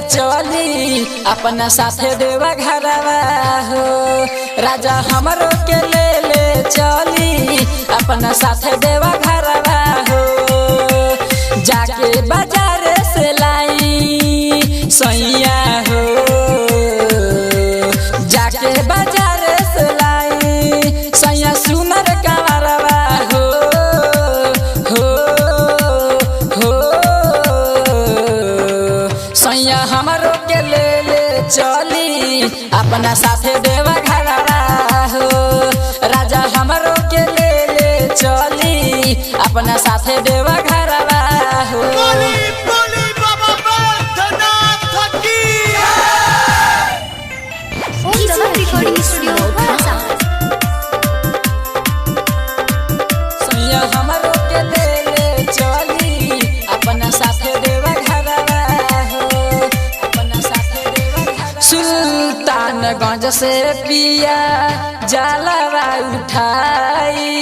चली अपना साथे देवा घरवा हो। राजा हमरो के ले चली अपना साथे देवा घरवा हो। जाके बाजार से लाई सैया हो, जाके बाजार से लाई सैया सुनर कंवरवा हो। सैया हमरो के ले चली अपना साथे देवा घरवा हो। राजा हमरो के ले चली अपना साथे देवा घरवा हो। सैया हमरो के ले चली अपना साथे देवा घरवा हो। अपना साथे देवा घरवा सुल्तानगंज से पिया जलवा उठाई,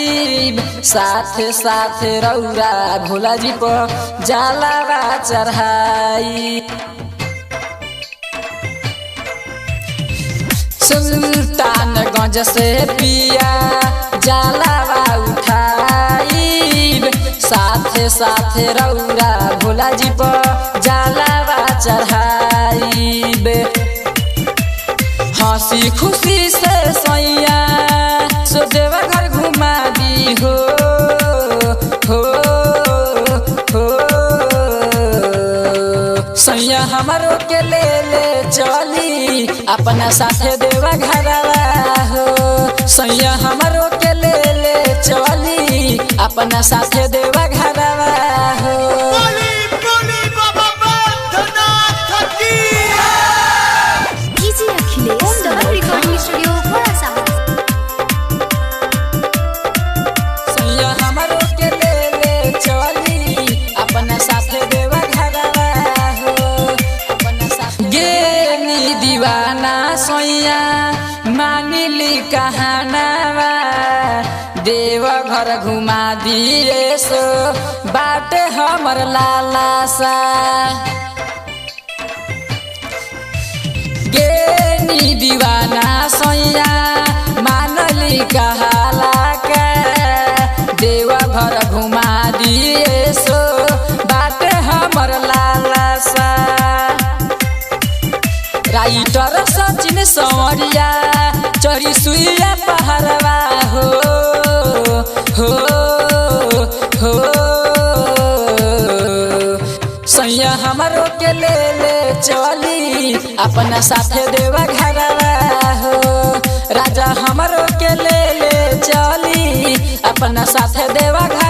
साथे साथे रौरा भोला जी पर जलवा चढ़ाई। सुल्तानगंज से पिया जलवा उठाई, साथे साथे रौरा भोला जी पर जलवा चढ़ाई। हंसी खुशी से सैया सो देवा घर घुमा दी हो। सैया हमरो के ले चली अपना साथे देवा घरवा हो। सैया हमरो के ले चली अपना साथे देवा घरवा हो। सैया हमरो के ले चली अपना साथे देवा घरवा हो। अपना साथे गेनी दीवाना सैया मांगली कहानावा, देवा घर घुमा दिए सो बाटे हमर लाला सा। गेनी दीवाना सैया मानली कहाला का, देवा घर घुमा दिए सो बाटे हमर लाला सा। राइटर सचिन संवरिया चढ़ी सुइया पहरवा हो। सैया हमरो के ले चली अपना साथे देवा घरवा हो। राजा हमरो के ले चली अपना साथे देवा घर